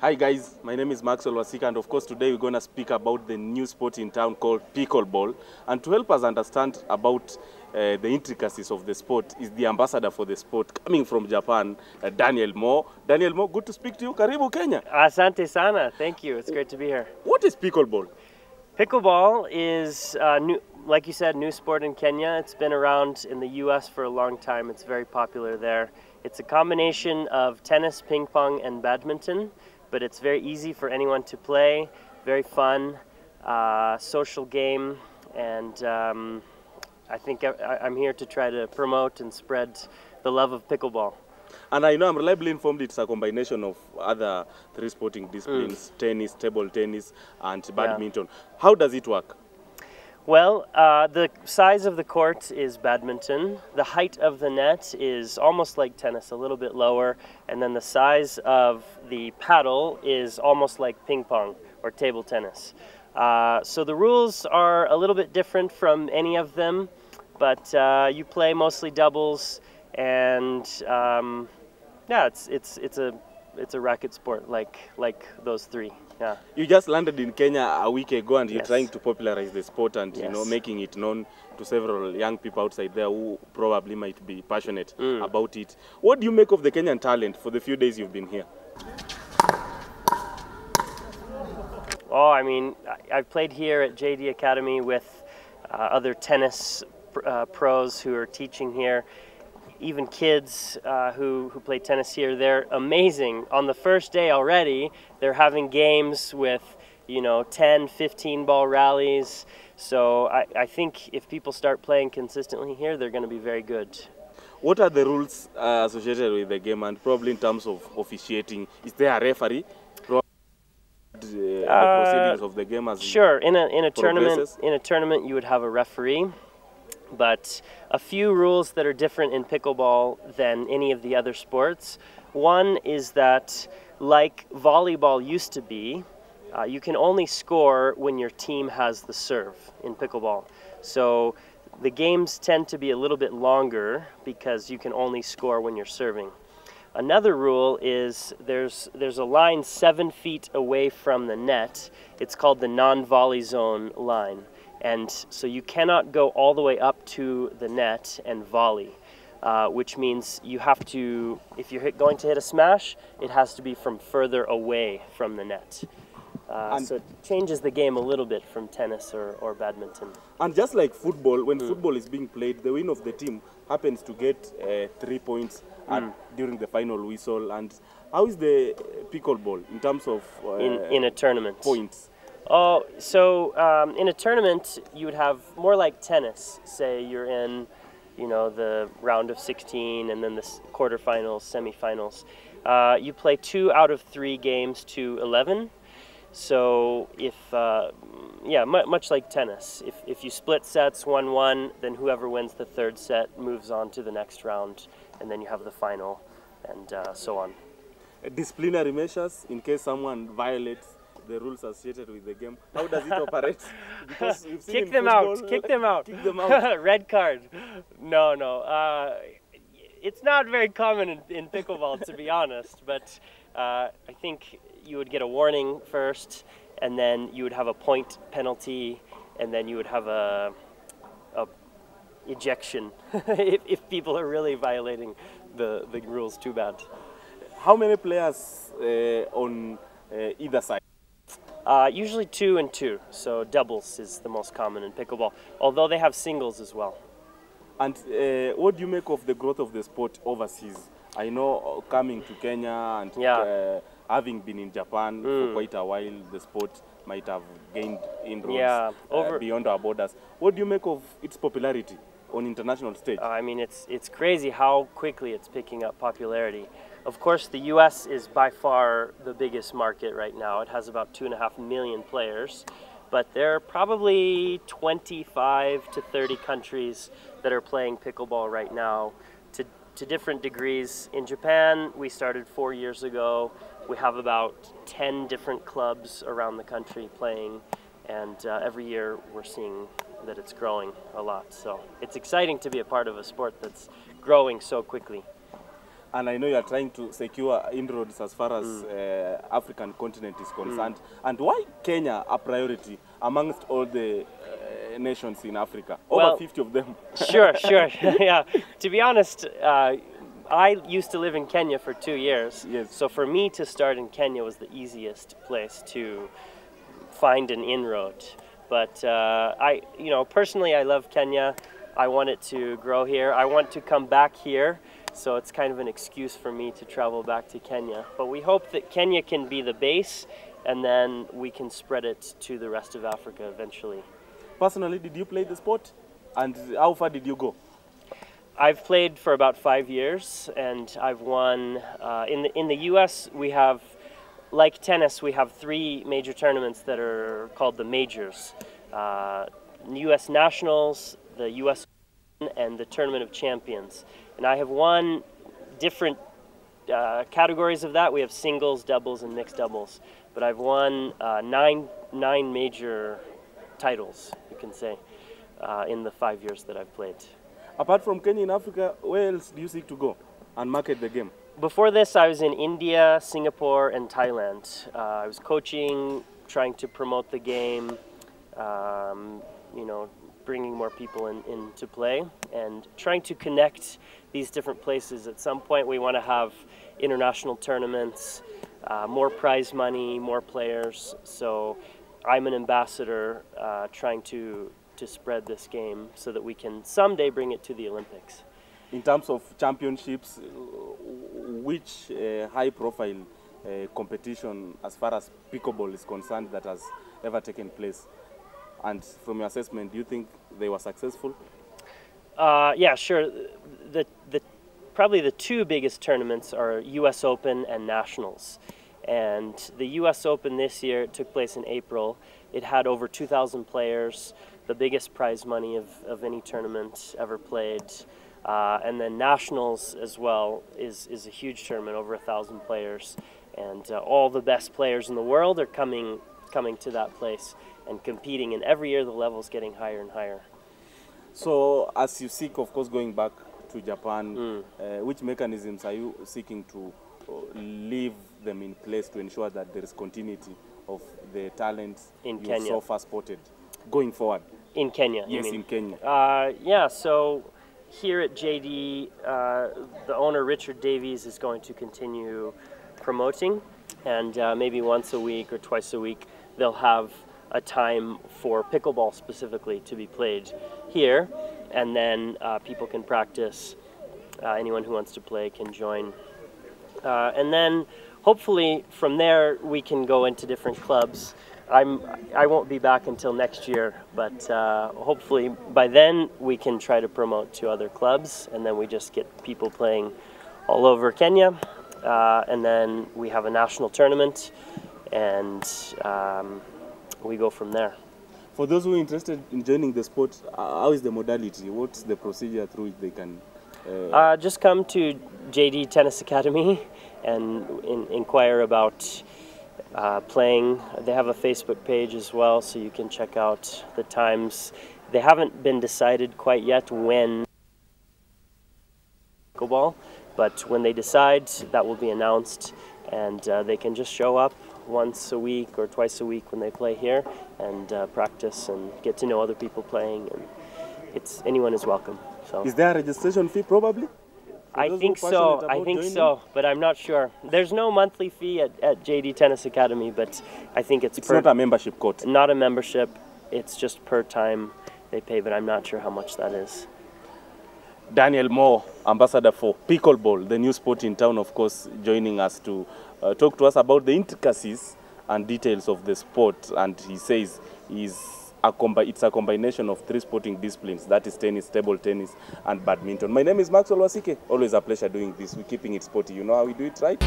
Hi guys, my name is Maxwell Wasika, and of course today we're going to speak about the new sport in town called pickleball. And to help us understand about the intricacies of the sport is the ambassador for the sport coming from Japan, Daniel Mo. Daniel Mo, good to speak to you. Karibu Kenya. Asante sana, thank you. It's great to be here. What is pickleball? Pickleball is, new, like you said, new sport in Kenya. It's been around in the US for a long time. It's very popular there. It's a combination of tennis, ping pong, and badminton, but it's very easy for anyone to play, very fun, social game, and I think I'm here to try to promote and spread the love of pickleball. And I know I'm reliably informed it's a combination of other three sporting disciplines, tennis, table tennis, and badminton. Yeah. How does it work? Well, the size of the court is badminton. The height of the net is almost like tennis, a little bit lower. And then the size of the paddle is almost like ping pong or table tennis. So the rules are a little bit different from any of them, but you play mostly doubles, and yeah, it's a racket sport like those three. Yeah. You just landed in Kenya a week ago, and you're Yes. trying to popularize the sport and Yes. making it known to several young people outside there who probably might be passionate about it. What do you make of the Kenyan talent for the few days you've been here? Oh, I mean, I've played here at JD Academy with other tennis pros who are teaching here. Even kids who play tennis here, they're amazing. On the first day already, they're having games with, 10, 15 ball rallies. So I think if people start playing consistently here, they're going to be very good. What are the rules associated with the game, and probably in terms of officiating? Is there a referee? The proceedings of the game as sure. In a tournament, you would have a referee. But a few rules that are different in pickleball than any of the other sports. One is that, like volleyball used to be, you can only score when your team has the serve in pickleball. So the games tend to be a little bit longer because you can only score when you're serving. Another rule is there's a line 7 feet away from the net. It's called the non-volley zone line. And so you cannot go all the way up to the net and volley, which means you have to, if you're going to hit a smash, it has to be from further away from the net. So it changes the game a little bit from tennis or badminton. And just like football, when football is being played, the win of the team happens to get 3 points during the final whistle. And how is the pickleball in terms of in a tournament points? Oh, so in a tournament, you would have more like tennis. Say you're in, the round of 16 and then the quarterfinals, semifinals. You play 2 out of 3 games to 11. So if, much like tennis. If you split sets 1-1, then whoever wins the third set moves on to the next round, and then you have the final, and so on. Disciplinary measures in case someone violates the rules associated with the game. How does it operate? Because we've seen Kick them out. Kick them out. Kick them out. Red card. No. It's not very common in pickleball, to be honest. But I think you would get a warning first, and then you would have a point penalty, and then you would have a ejection if people are really violating the rules too bad. How many players on either side? Usually 2 and 2, so doubles is the most common in pickleball, although they have singles as well. And what do you make of the growth of the sport overseas? I know coming to Kenya and having been in Japan for quite a while, the sport might have gained inroads beyond our borders. What do you make of its popularity on international stage? I mean, it's crazy how quickly it's picking up popularity. Of course, the US is by far the biggest market right now. It has about 2.5 million players, but there are probably 25 to 30 countries that are playing pickleball right now to different degrees. In Japan, we started 4 years ago. We have about 10 different clubs around the country playing, and every year we're seeing that it's growing a lot. So it's exciting to be a part of a sport that's growing so quickly. And I know you are trying to secure inroads as far as African continent is concerned. And why Kenya a priority amongst all the nations in Africa? Over 50 of them. Sure. Yeah. To be honest, I used to live in Kenya for 2 years. Yes. So for me to start in Kenya was the easiest place to find an inroad. But personally, I love Kenya. I want it to grow here. I want to come back here. So it's kind of an excuse for me to travel back to Kenya. But we hope that Kenya can be the base, and then we can spread it to the rest of Africa eventually. Personally, did you play the sport? And how far did you go? I've played for about 5 years, and I've won. In the U.S., we have, like tennis, we have 3 major tournaments that are called the majors. U.S. Nationals, the U.S. and the Tournament of Champions. And I have won different categories of that. We have singles, doubles, and mixed doubles. But I've won nine major titles, you can say, in the 5 years that I've played. Apart from Kenya in Africa, where else do you seek to go and market the game? Before this, I was in India, Singapore, and Thailand. I was coaching, trying to promote the game, bringing more people in to play, and trying to connect these different places. At some point, we want to have international tournaments, more prize money, more players. So I'm an ambassador trying to spread this game so that we can someday bring it to the Olympics. In terms of championships, which high-profile competition as far as pickleball is concerned that has ever taken place? And from your assessment, do you think they were successful? Yeah, sure. Probably the 2 biggest tournaments are U.S. Open and Nationals. And the U.S. Open this year took place in April. It had over 2,000 players, the biggest prize money of any tournament ever played. And then Nationals as well is a huge tournament, over 1,000 players. And all the best players in the world are coming to that place and competing, and every year the level's getting higher and higher. So as you seek, of course, going back to Japan, which mechanisms are you seeking to leave them in place to ensure that there is continuity of the talent in you Kenya so far spotted going forward? In Kenya, yes, you mean? In Kenya. Yeah, so here at JD, the owner, Richard Davies, is going to continue promoting, and maybe once a week or twice a week they'll have a time for pickleball specifically to be played here, and then people can practice. Anyone who wants to play can join. And then hopefully from there we can go into different clubs. I won't be back until next year, but hopefully by then we can try to promote to other clubs, and then we just get people playing all over Kenya, and then we have a national tournament, and we go from there. For those who are interested in joining the sport, how is the modality? What's the procedure through which they can? Just come to JD Tennis Academy and inquire about playing. They have a Facebook page as well, so you can check out the times. They haven't been decided quite yet when pickleball, but when they decide, that will be announced, and they can just show up once a week or twice a week when they play here and practice and get to know other people playing, and anyone is welcome. So is there a registration fee probably? I think so, but I'm not sure. There's no monthly fee at JD Tennis Academy, but I think it's not a membership court. Not a membership. It's just per time they pay, but I'm not sure how much that is. Daniel Moore, ambassador for Pickleball, the new sport in town, of course, joining us to talk to us about the intricacies and details of the sport. And he says it's a combination of 3 sporting disciplines, that is tennis, table tennis, and badminton. My name is Maxwell Wasike. Always a pleasure doing this. We're keeping it sporty. You know how we do it, right?